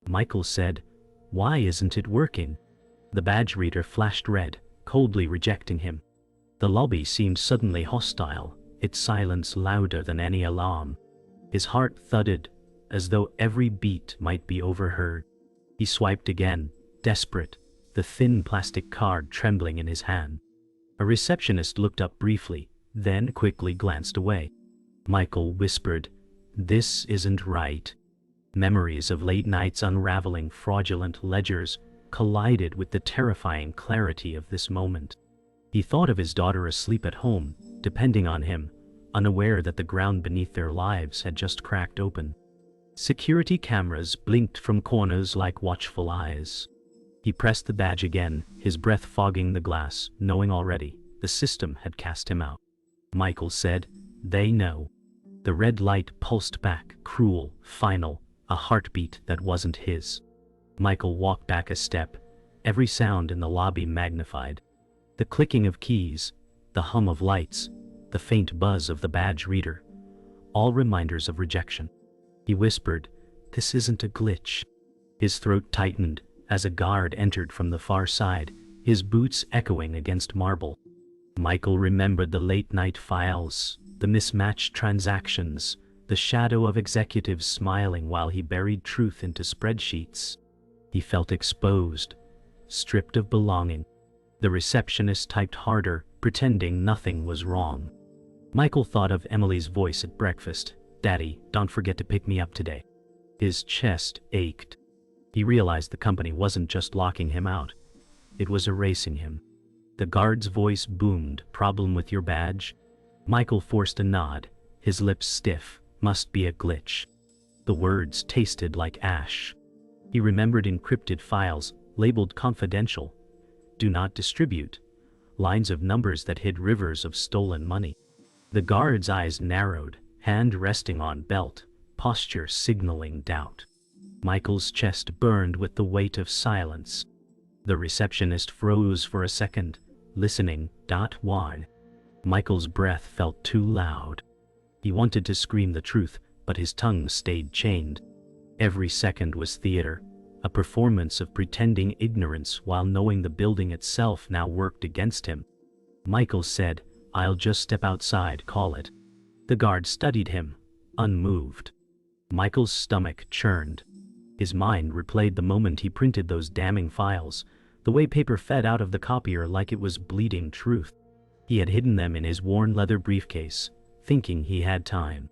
Michael said, "Why isn't it working?" The badge reader flashed red, coldly rejecting him. The lobby seemed suddenly hostile, its silence louder than any alarm. His heart thudded, as though every beat might be overheard. He swiped again, desperate, the thin plastic card trembling in his hand. A receptionist looked up briefly, then quickly glanced away. Michael whispered, "This isn't right." Memories of late nights unraveling fraudulent ledgers collided with the terrifying clarity of this moment. He thought of his daughter asleep at home, depending on him, unaware that the ground beneath their lives had just cracked open. Security cameras blinked from corners like watchful eyes. He pressed the badge again, his breath fogging the glass, knowing already the system had cast him out. Michael said, "They know." The red light pulsed back, cruel, final, a heartbeat that wasn't his. Michael walked back a step, every sound in the lobby magnified. The clicking of keys, the hum of lights, the faint buzz of the badge reader, all reminders of rejection. He whispered, "This isn't a glitch." His throat tightened as a guard entered from the far side, his boots echoing against marble. Michael remembered the late-night files, the mismatched transactions, the shadow of executives smiling while he buried truth into spreadsheets. He felt exposed, stripped of belonging. The receptionist typed harder, pretending nothing was wrong. Michael thought of Emily's voice at breakfast, "Daddy, don't forget to pick me up today." His chest ached. He realized the company wasn't just locking him out, it was erasing him. The guard's voice boomed, "Problem with your badge?" Michael forced a nod, his lips stiff, "Must be a glitch." The words tasted like ash. He remembered encrypted files, labeled confidential, "Do not distribute," lines of numbers that hid rivers of stolen money. The guard's eyes narrowed, hand resting on belt, posture signaling doubt. Michael's chest burned with the weight of silence. The receptionist froze for a second, listening. Why? Michael's breath felt too loud. He wanted to scream the truth, but his tongue stayed chained. Every second was theater, a performance of pretending ignorance while knowing the building itself now worked against him. Michael said, "I'll just step outside, call it." The guard studied him, unmoved. Michael's stomach churned. His mind replayed the moment he printed those damning files, the way paper fed out of the copier like it was bleeding truth. He had hidden them in his worn leather briefcase, thinking he had time.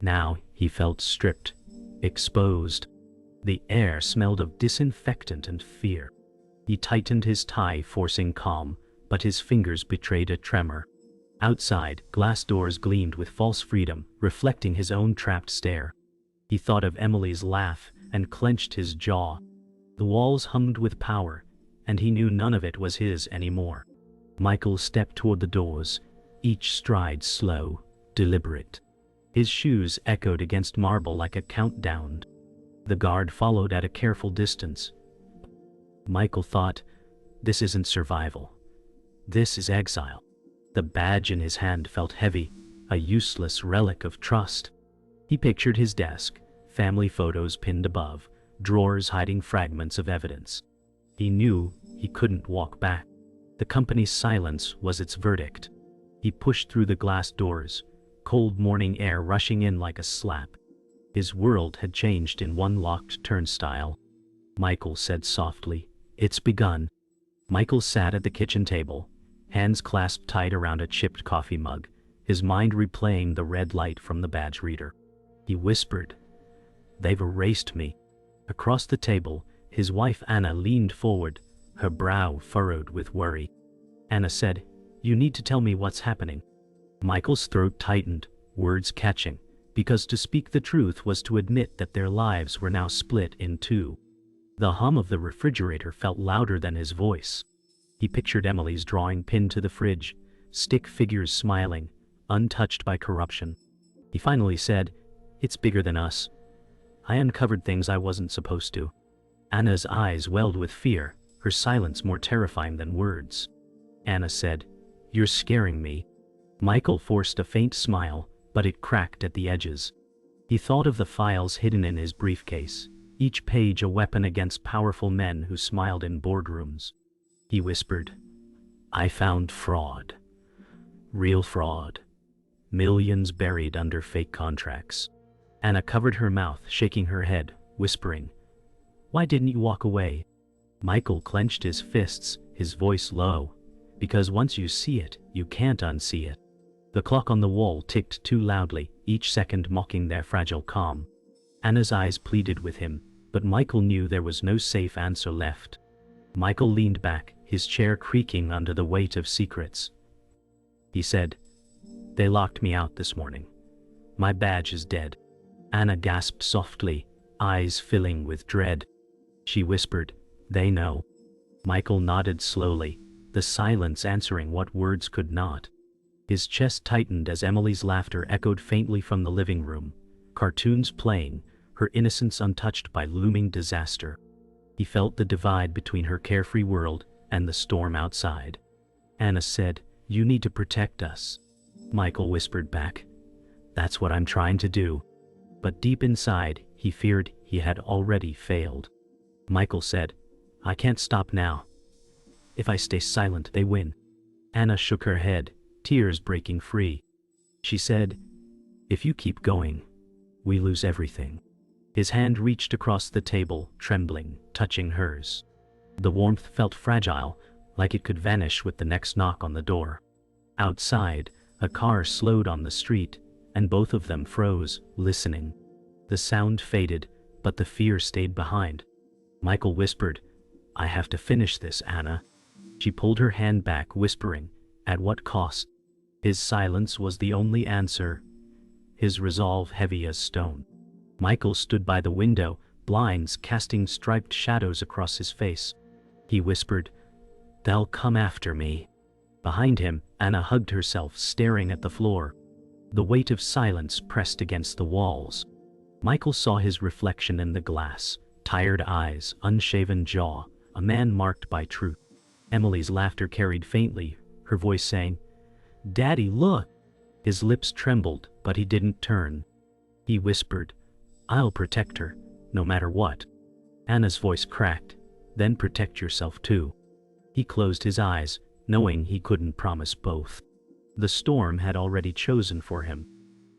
Now he felt stripped, exposed. The air smelled of disinfectant and fear. He tightened his tie, forcing calm, but his fingers betrayed a tremor. Outside, glass doors gleamed with false freedom, reflecting his own trapped stare. He thought of Emily's laugh and clenched his jaw. The walls hummed with power, and he knew none of it was his anymore. Michael stepped toward the doors, each stride slow, deliberate. His shoes echoed against marble like a countdown. The guard followed at a careful distance. Michael thought, "This isn't survival. This is exile." The badge in his hand felt heavy, a useless relic of trust. He pictured his desk, family photos pinned above, drawers hiding fragments of evidence. He knew he couldn't walk back. The company's silence was its verdict. He pushed through the glass doors, cold morning air rushing in like a slap. His world had changed in one locked turnstile. Michael said softly, "It's begun." Michael sat at the kitchen table, hands clasped tight around a chipped coffee mug, his mind replaying the red light from the badge reader. He whispered, "They've erased me." Across the table, his wife Anna leaned forward, her brow furrowed with worry. Anna said, "You need to tell me what's happening." Michael's throat tightened, words catching, because to speak the truth was to admit that their lives were now split in two. The hum of the refrigerator felt louder than his voice. He pictured Emily's drawing pinned to the fridge, stick figures smiling, untouched by corruption. He finally said, "It's bigger than us. I uncovered things I wasn't supposed to." Anna's eyes welled with fear, her silence more terrifying than words. Anna said, "You're scaring me." Michael forced a faint smile, but it cracked at the edges. He thought of the files hidden in his briefcase, each page a weapon against powerful men who smiled in boardrooms. He whispered, "I found fraud. Real fraud. Millions buried under fake contracts." Anna covered her mouth, shaking her head, whispering, "Why didn't you walk away?" Michael clenched his fists, his voice low. "Because once you see it, you can't unsee it." The clock on the wall ticked too loudly, each second mocking their fragile calm. Anna's eyes pleaded with him, but Michael knew there was no safe answer left. Michael leaned back, his chair creaking under the weight of secrets. He said, "They locked me out this morning. My badge is dead." Anna gasped softly, eyes filling with dread. She whispered, "They know." Michael nodded slowly, the silence answering what words could not. His chest tightened as Emily's laughter echoed faintly from the living room, cartoons playing, her innocence untouched by looming disaster. He felt the divide between her carefree world and the storm outside. Anna said, "You need to protect us." Michael whispered back, "That's what I'm trying to do." But deep inside, he feared he had already failed. Michael said, "I can't stop now. If I stay silent, they win." Anna shook her head, tears breaking free. She said, "If you keep going, we lose everything." His hand reached across the table, trembling, touching hers. The warmth felt fragile, like it could vanish with the next knock on the door. Outside, a car slowed on the street, and both of them froze, listening. The sound faded, but the fear stayed behind. Michael whispered, "I have to finish this, Anna." She pulled her hand back, whispering, "At what cost?" His silence was the only answer, his resolve heavy as stone. Michael stood by the window, blinds casting striped shadows across his face. He whispered, "They'll come after me." Behind him, Anna hugged herself, staring at the floor. The weight of silence pressed against the walls. Michael saw his reflection in the glass, tired eyes, unshaven jaw, a man marked by truth. Emily's laughter carried faintly, her voice saying, "Daddy, look!" His lips trembled, but he didn't turn. He whispered, "I'll protect her, no matter what." Anna's voice cracked, "Then protect yourself too." He closed his eyes, knowing he couldn't promise both. The storm had already chosen for him.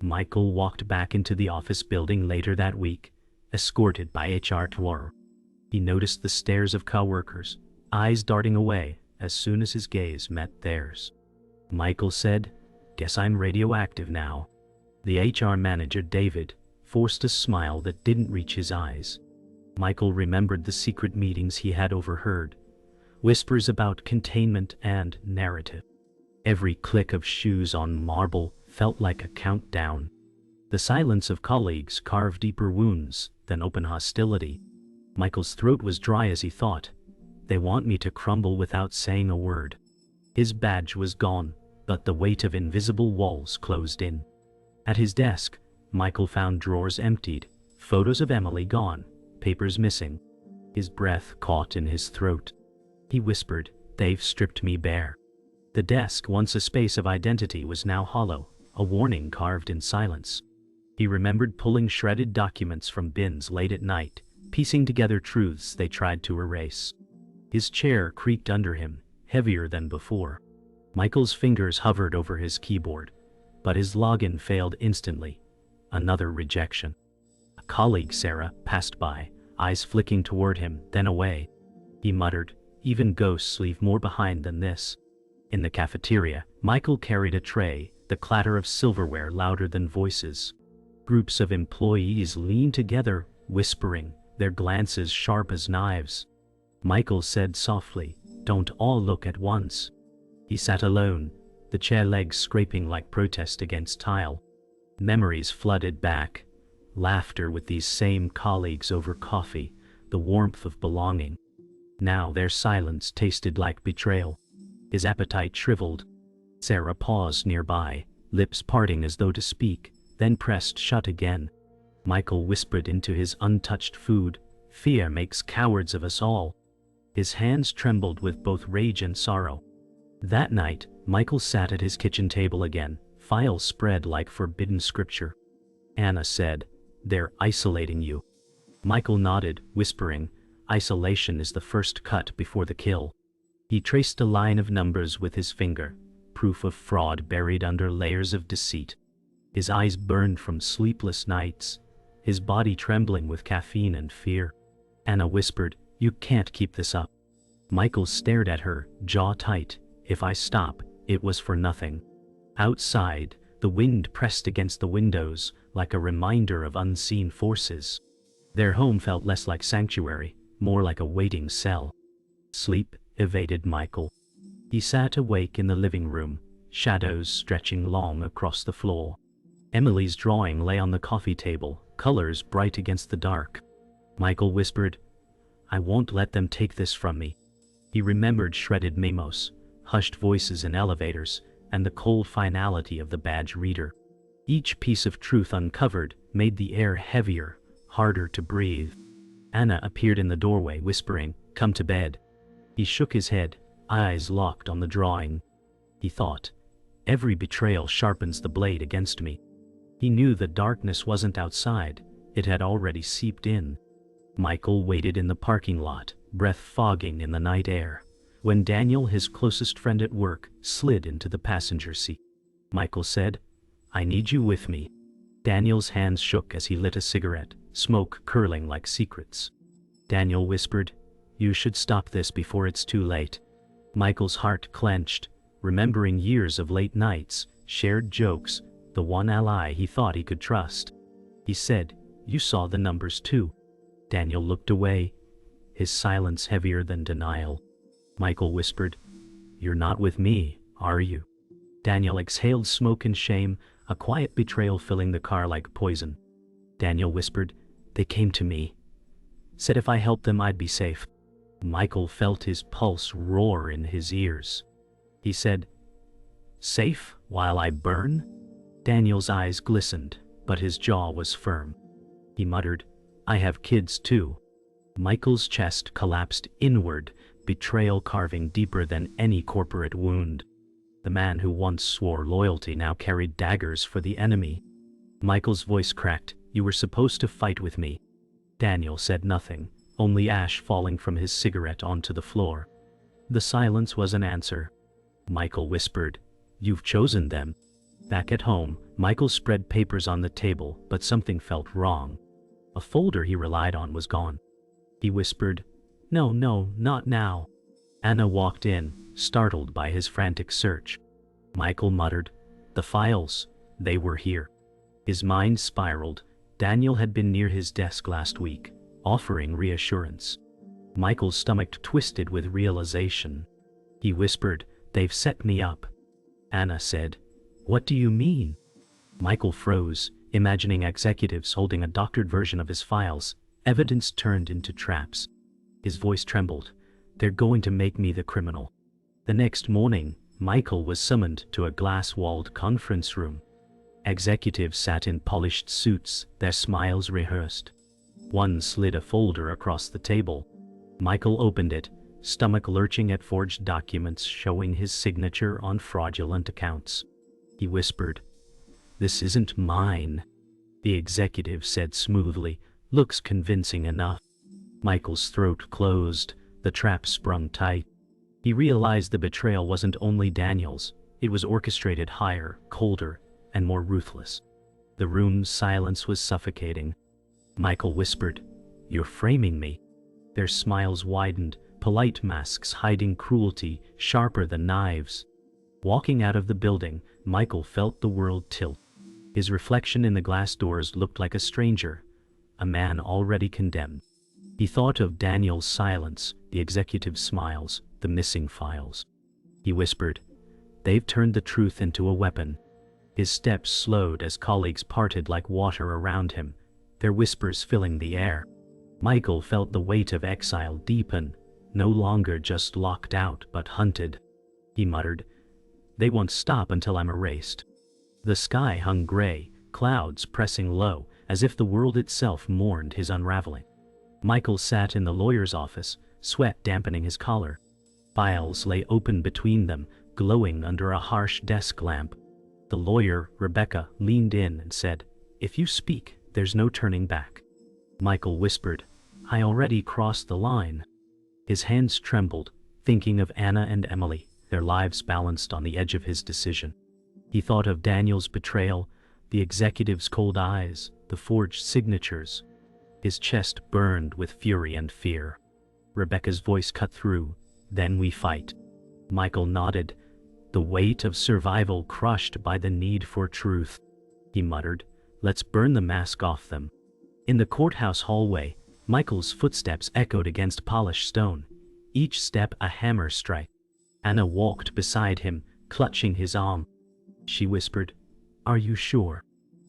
Michael walked back into the office building later that week, escorted by HR Tour. He noticed the stares of coworkers, eyes darting away as soon as his gaze met theirs. Michael said, "Guess I'm radioactive now." The HR manager, David, forced a smile that didn't reach his eyes. Michael remembered the secret meetings he had overheard, whispers about containment and narrative. Every click of shoes on marble felt like a countdown. The silence of colleagues carved deeper wounds than open hostility. Michael's throat was dry as he thought, "They want me to crumble without saying a word." His badge was gone, but the weight of invisible walls closed in. At his desk, Michael found drawers emptied, photos of Emily gone, papers missing. His breath caught in his throat. He whispered, "They've stripped me bare." The desk, once a space of identity, was now hollow, a warning carved in silence. He remembered pulling shredded documents from bins late at night, piecing together truths they tried to erase. His chair creaked under him, heavier than before. Michael's fingers hovered over his keyboard, but his login failed instantly. Another rejection. A colleague, Sarah, passed by, eyes flicking toward him, then away. He muttered, "Even ghosts leave more behind than this." In the cafeteria, Michael carried a tray, the clatter of silverware louder than voices. Groups of employees leaned together, whispering, their glances sharp as knives. Michael said softly, "Don't all look at once." He sat alone, the chair legs scraping like protest against tile. Memories flooded back, laughter with these same colleagues over coffee, the warmth of belonging. Now their silence tasted like betrayal. His appetite shriveled. Sarah paused nearby, lips parting as though to speak, then pressed shut again. Michael whispered into his untouched food, "Fear makes cowards of us all." His hands trembled with both rage and sorrow. That night, Michael sat at his kitchen table again, files spread like forbidden scripture. Anna said, "They're isolating you." Michael nodded, whispering, "Isolation is the first cut before the kill." He traced a line of numbers with his finger, proof of fraud buried under layers of deceit. His eyes burned from sleepless nights, his body trembling with caffeine and fear. Anna whispered, "You can't keep this up." Michael stared at her, jaw tight. "If I stop, it was for nothing." Outside, the wind pressed against the windows like a reminder of unseen forces. Their home felt less like sanctuary, more like a waiting cell. Sleep evaded Michael. He sat awake in the living room, shadows stretching long across the floor. Emily's drawing lay on the coffee table, colors bright against the dark. Michael whispered, "I won't let them take this from me." He remembered shredded memos, hushed voices in elevators, and the cold finality of the badge reader. Each piece of truth uncovered made the air heavier, harder to breathe. Anna appeared in the doorway, whispering, "Come to bed." He shook his head, eyes locked on the drawing. He thought, "Every betrayal sharpens the blade against me." He knew the darkness wasn't outside, it had already seeped in. Michael waited in the parking lot, breath fogging in the night air, when Daniel, his closest friend at work, slid into the passenger seat. Michael said, "I need you with me." Daniel's hands shook as he lit a cigarette, smoke curling like secrets. Daniel whispered, "You should stop this before it's too late." Michael's heart clenched, remembering years of late nights, shared jokes, the one ally he thought he could trust. He said, "You saw the numbers too." Daniel looked away, his silence heavier than denial. Michael whispered, "You're not with me, are you?" Daniel exhaled smoke and shame, a quiet betrayal filling the car like poison. Daniel whispered, "They came to me. Said if I helped them I'd be safe." Michael felt his pulse roar in his ears. He said, "Safe while I burn?" Daniel's eyes glistened, but his jaw was firm. He muttered, "I have kids too." Michael's chest collapsed inward, betrayal carving deeper than any corporate wound. The man who once swore loyalty now carried daggers for the enemy. Michael's voice cracked, "You were supposed to fight with me." Daniel said nothing, only ash falling from his cigarette onto the floor. The silence was an answer. Michael whispered, "You've chosen them." Back at home, Michael spread papers on the table, but something felt wrong. A folder he relied on was gone. He whispered, "No, not now." Anna walked in, startled by his frantic search. Michael muttered, "The files, they were here." His mind spiraled. Daniel had been near his desk last week, offering reassurance. Michael's stomach twisted with realization. He whispered, "They've set me up." Anna said, "What do you mean?" Michael froze, imagining executives holding a doctored version of his files, evidence turned into traps. His voice trembled, "They're going to make me the criminal." The next morning, Michael was summoned to a glass-walled conference room. Executives sat in polished suits, their smiles rehearsed. One slid a folder across the table. Michael opened it, stomach lurching at forged documents showing his signature on fraudulent accounts. He whispered, "This isn't mine." The executive said smoothly, "Looks convincing enough." Michael's throat closed, the trap sprung tight. He realized the betrayal wasn't only Daniel's, it was orchestrated higher, colder, and more ruthless. The room's silence was suffocating. Michael whispered, "You're framing me." Their smiles widened, polite masks hiding cruelty sharper than knives. Walking out of the building, Michael felt the world tilt. His reflection in the glass doors looked like a stranger, a man already condemned. He thought of Daniel's silence, the executive's smiles, the missing files. He whispered, "They've turned the truth into a weapon." His steps slowed as colleagues parted like water around him, their whispers filling the air. Michael felt the weight of exile deepen, no longer just locked out but hunted. He muttered, "They won't stop until I'm erased." The sky hung gray, clouds pressing low, as if the world itself mourned his unraveling. Michael sat in the lawyer's office, sweat dampening his collar. Files lay open between them, glowing under a harsh desk lamp. The lawyer, Rebecca, leaned in and said, "If you speak, there's no turning back." Michael whispered, "I already crossed the line." His hands trembled, thinking of Anna and Emily, their lives balanced on the edge of his decision. He thought of Daniel's betrayal, the executive's cold eyes, the forged signatures. His chest burned with fury and fear. Rebecca's voice cut through, "Then we fight." Michael nodded, the weight of survival crushed by the need for truth. He muttered, "Let's burn the mask off them." In the courthouse hallway, Michael's footsteps echoed against polished stone, each step a hammer strike. Anna walked beside him, clutching his arm. She whispered, "Are you sure?"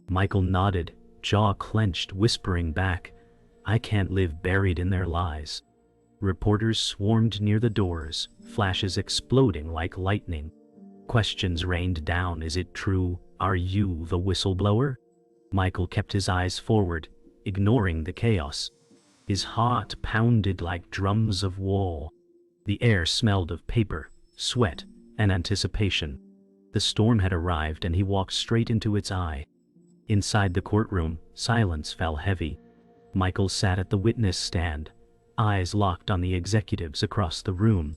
Michael nodded, jaw clenched, whispering back, "I can't live buried in their lies." Reporters swarmed near the doors, flashes exploding like lightning. Questions rained down. "Is it true? Are you the whistleblower?" Michael kept his eyes forward, ignoring the chaos. His heart pounded like drums of war. The air smelled of paper, sweat, and anticipation. The storm had arrived and he walked straight into its eye. Inside the courtroom, silence fell heavy. Michael sat at the witness stand, eyes locked on the executives across the room.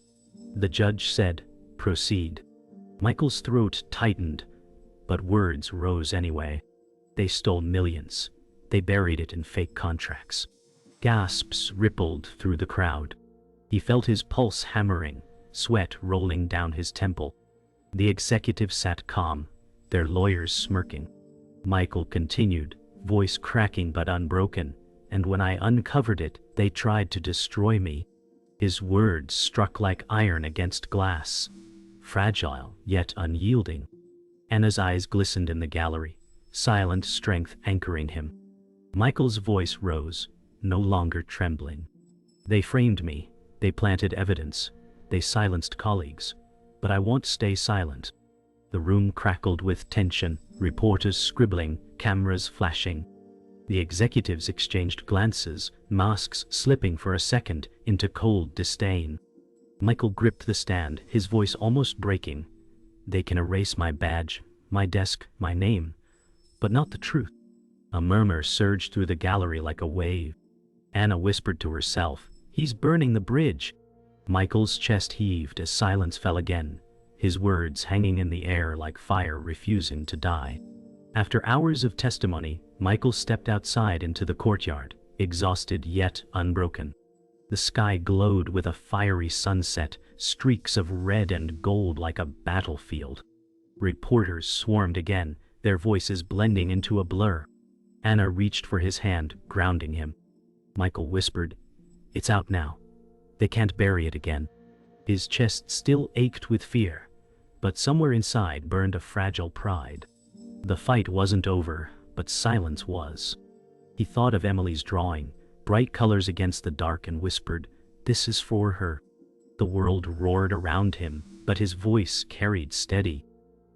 The judge said, "Proceed." Michael's throat tightened, but words rose anyway. They stole millions. They buried it in fake contracts. Gasps rippled through the crowd. He felt his pulse hammering, sweat rolling down his temple. The executives sat calm, their lawyers smirking. Michael continued, voice cracking but unbroken, "And when I uncovered it, they tried to destroy me." His words struck like iron against glass, fragile yet unyielding. Anna's eyes glistened in the gallery, silent strength anchoring him. Michael's voice rose, no longer trembling. "They framed me, they planted evidence, they silenced colleagues, but I won't stay silent." The room crackled with tension, reporters scribbling, cameras flashing. The executives exchanged glances, masks slipping for a second into cold disdain. Michael gripped the stand, his voice almost breaking. "They can erase my badge, my desk, my name, but not the truth." A murmur surged through the gallery like a wave. Anna whispered to herself, "He's burning the bridge." Michael's chest heaved as silence fell again, his words hanging in the air like fire refusing to die. After hours of testimony, Michael stepped outside into the courtyard, exhausted yet unbroken. The sky glowed with a fiery sunset, streaks of red and gold like a battlefield. Reporters swarmed again, their voices blending into a blur. Anna reached for his hand, grounding him. Michael whispered, "It's out now. They can't bury it again." His chest still ached with fear, but somewhere inside burned a fragile pride. The fight wasn't over, but silence was. He thought of Emily's drawing, bright colors against the dark, and whispered, "This is for her." The world roared around him, but his voice carried steady.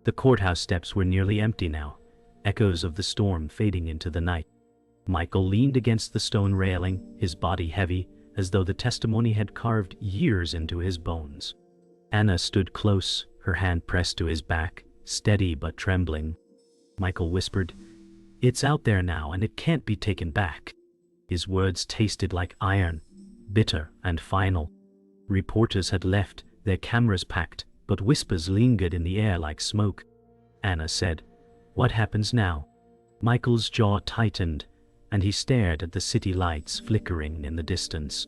The courthouse steps were nearly empty now, echoes of the storm fading into the night. Michael leaned against the stone railing, his body heavy, as though the testimony had carved years into his bones. Anna stood close, her hand pressed to his back, steady but trembling. Michael whispered, "It's out there now and it can't be taken back." His words tasted like iron, bitter and final. Reporters had left, their cameras packed, but whispers lingered in the air like smoke. Anna said, "What happens now?" Michael's jaw tightened, and he stared at the city lights flickering in the distance.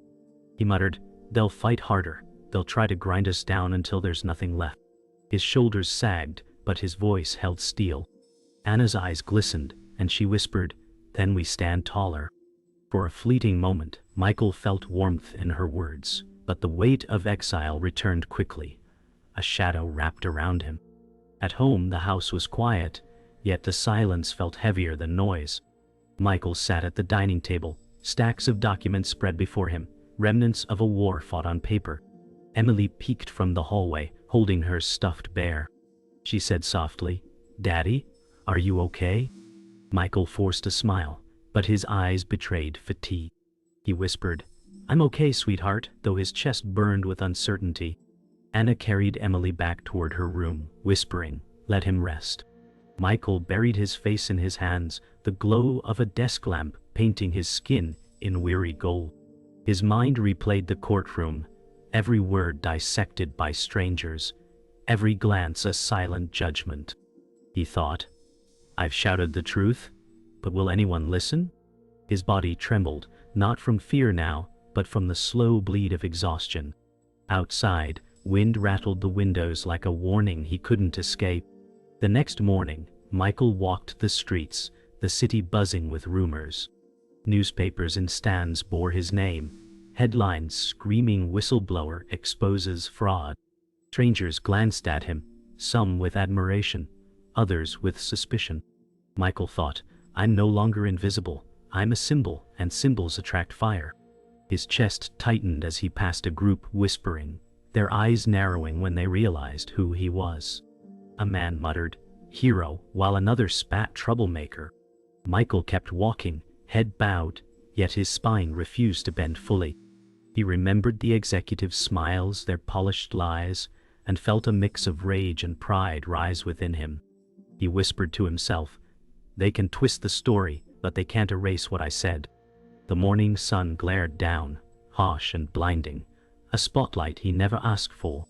He muttered, "They'll fight harder. They'll try to grind us down until there's nothing left." His shoulders sagged, but his voice held steel. Anna's eyes glistened, and she whispered, "Then we stand taller." For a fleeting moment, Michael felt warmth in her words, but the weight of exile returned quickly. A shadow wrapped around him. At home, the house was quiet, yet the silence felt heavier than noise. Michael sat at the dining table, stacks of documents spread before him, remnants of a war fought on paper. Emily peeked from the hallway, holding her stuffed bear. She said softly, "Daddy, are you okay?" Michael forced a smile, but his eyes betrayed fatigue. He whispered, "I'm okay, sweetheart," though his chest burned with uncertainty. Anna carried Emily back toward her room, whispering, "Let him rest." Michael buried his face in his hands, the glow of a desk lamp painting his skin in weary gold. His mind replayed the courtroom, every word dissected by strangers, every glance a silent judgment. He thought, I've shouted the truth, but will anyone listen? His body trembled, not from fear now, but from the slow bleed of exhaustion. Outside, wind rattled the windows like a warning he couldn't escape. The next morning, Michael walked the streets, the city buzzing with rumors. Newspapers in stands bore his name, headlines screaming "Whistleblower exposes fraud." Strangers glanced at him, some with admiration, others with suspicion. Michael thought, I'm no longer invisible, I'm a symbol, and symbols attract fire. His chest tightened as he passed a group whispering, their eyes narrowing when they realized who he was. A man muttered, "Hero," while another spat, "Troublemaker." Michael kept walking, head bowed, yet his spine refused to bend fully. He remembered the executives' smiles, their polished lies, and felt a mix of rage and pride rise within him. He whispered to himself, they can twist the story, but they can't erase what I said. The morning sun glared down, harsh and blinding, a spotlight he never asked for.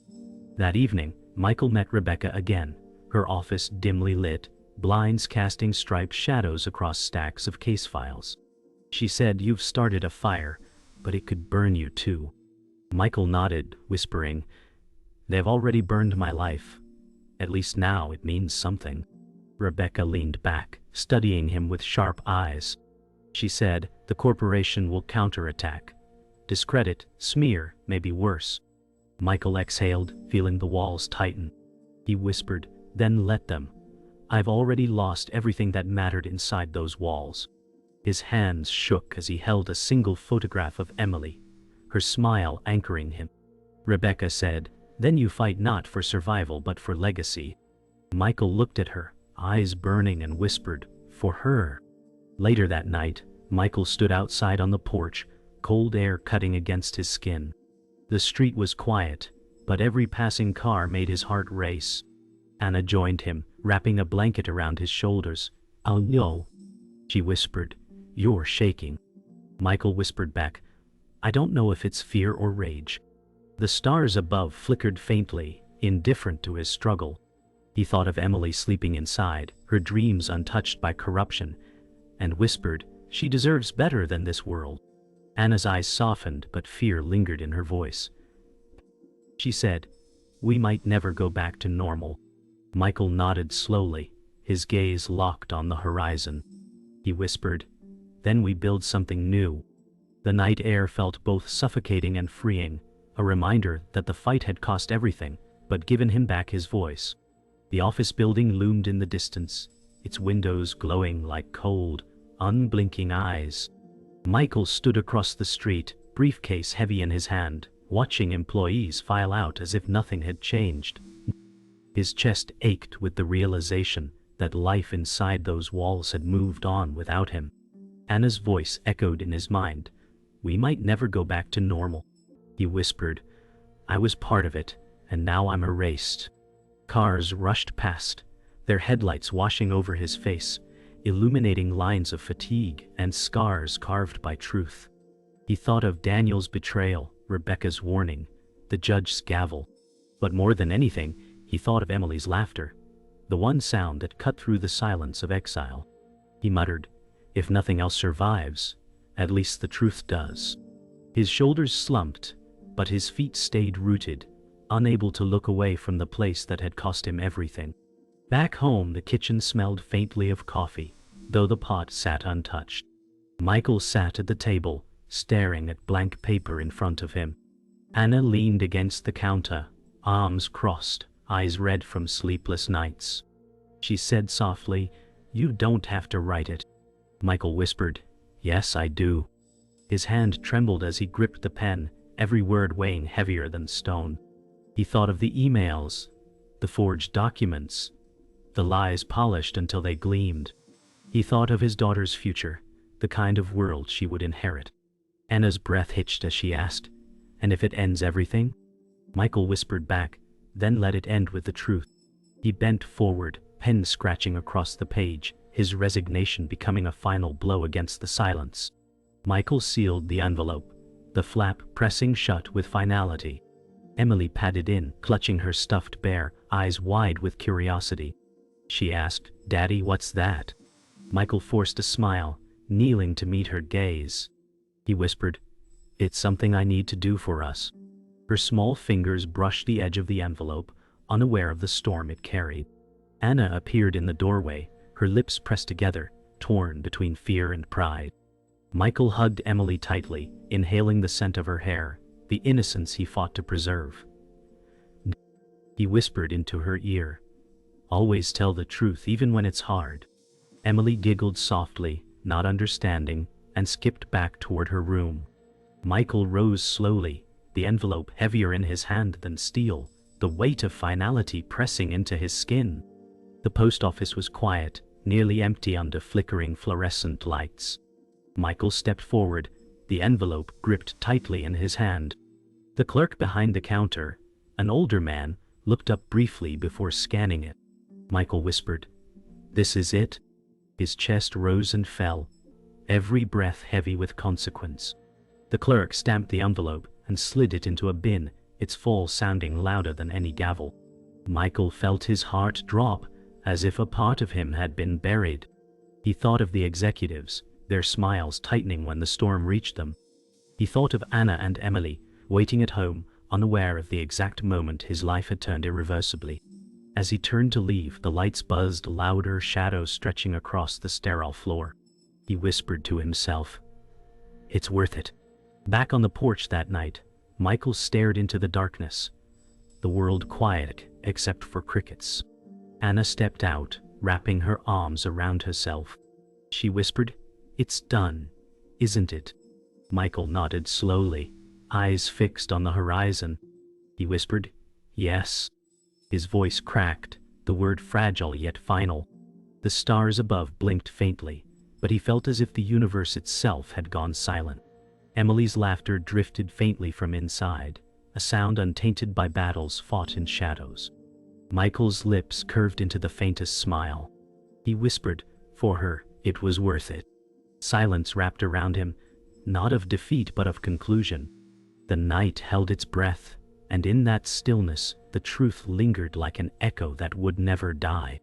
That evening, Michael met Rebecca again, her office dimly lit, blinds casting striped shadows across stacks of case files. She said, "You've started a fire, but it could burn you too." Michael nodded, whispering, "They've already burned my life. At least now it means something." Rebecca leaned back, studying him with sharp eyes. She said, "The corporation will counterattack. Discredit, smear, maybe worse." Michael exhaled, feeling the walls tighten. He whispered, "Then let them. I've already lost everything that mattered inside those walls." His hands shook as he held a single photograph of Emily, her smile anchoring him. Rebecca said, "Then you fight not for survival but for legacy." Michael looked at her, eyes burning, and whispered, "For her." Later that night, Michael stood outside on the porch, cold air cutting against his skin. The street was quiet, but every passing car made his heart race. Anna joined him, wrapping a blanket around his shoulders. "I'll know," she whispered. "You're shaking." Michael whispered back, "I don't know if it's fear or rage." The stars above flickered faintly, indifferent to his struggle. He thought of Emily sleeping inside, her dreams untouched by corruption, and whispered, "She deserves better than this world." Anna's eyes softened, but fear lingered in her voice. She said, "We might never go back to normal." Michael nodded slowly, his gaze locked on the horizon. He whispered, "Then we build something new." The night air felt both suffocating and freeing, a reminder that the fight had cost everything, but given him back his voice. The office building loomed in the distance, its windows glowing like cold, unblinking eyes. Michael stood across the street, briefcase heavy in his hand, watching employees file out as if nothing had changed. His chest ached with the realization that life inside those walls had moved on without him. Anna's voice echoed in his mind, "We might never go back to normal." He whispered, "I was part of it, and now I'm erased." Cars rushed past, their headlights washing over his face, illuminating lines of fatigue and scars carved by truth. He thought of Daniel's betrayal, Rebecca's warning, the judge's gavel. But more than anything, he thought of Emily's laughter, the one sound that cut through the silence of exile. He muttered, "If nothing else survives, at least the truth does." His shoulders slumped, but his feet stayed rooted, unable to look away from the place that had cost him everything. Back home, the kitchen smelled faintly of coffee, though the pot sat untouched. Michael sat at the table, staring at blank paper in front of him. Anna leaned against the counter, arms crossed, eyes red from sleepless nights. She said softly, "You don't have to write it." Michael whispered, "Yes, I do." His hand trembled as he gripped the pen, every word weighing heavier than stone. He thought of the emails, the forged documents, the lies polished until they gleamed. He thought of his daughter's future, the kind of world she would inherit. Anna's breath hitched as she asked, "And if it ends everything?" Michael whispered back, "Then let it end with the truth." He bent forward, pen scratching across the page, his resignation becoming a final blow against the silence. Michael sealed the envelope, the flap pressing shut with finality. Emily padded in, clutching her stuffed bear, eyes wide with curiosity. She asked, "Daddy, what's that?" Michael forced a smile, kneeling to meet her gaze. He whispered, "It's something I need to do for us." Her small fingers brushed the edge of the envelope, unaware of the storm it carried. Anna appeared in the doorway, her lips pressed together, torn between fear and pride. Michael hugged Emily tightly, inhaling the scent of her hair, the innocence he fought to preserve. He whispered into her ear, "Always tell the truth even when it's hard." Emily giggled softly, not understanding, and skipped back toward her room. Michael rose slowly, the envelope heavier in his hand than steel, the weight of finality pressing into his skin. The post office was quiet, nearly empty under flickering fluorescent lights. Michael stepped forward, the envelope gripped tightly in his hand. The clerk behind the counter, an older man, looked up briefly before scanning it. Michael whispered, "This is it?" His chest rose and fell, every breath heavy with consequence. The clerk stamped the envelope and slid it into a bin, its fall sounding louder than any gavel. Michael felt his heart drop, as if a part of him had been buried. He thought of the executives, their smiles tightening when the storm reached them. He thought of Anna and Emily, waiting at home, unaware of the exact moment his life had turned irreversibly. As he turned to leave, the lights buzzed louder, shadows stretching across the sterile floor. He whispered to himself, "It's worth it." Back on the porch that night, Michael stared into the darkness, the world quiet except for crickets. Anna stepped out, wrapping her arms around herself. She whispered, "It's done, isn't it?" Michael nodded slowly, eyes fixed on the horizon. He whispered, "Yes." His voice cracked, the word fragile yet final. The stars above blinked faintly, but he felt as if the universe itself had gone silent. Emily's laughter drifted faintly from inside, a sound untainted by battles fought in shadows. Michael's lips curved into the faintest smile. He whispered, "For her, it was worth it." Silence wrapped around him, not of defeat but of conclusion. The night held its breath, and in that stillness, the truth lingered like an echo that would never die.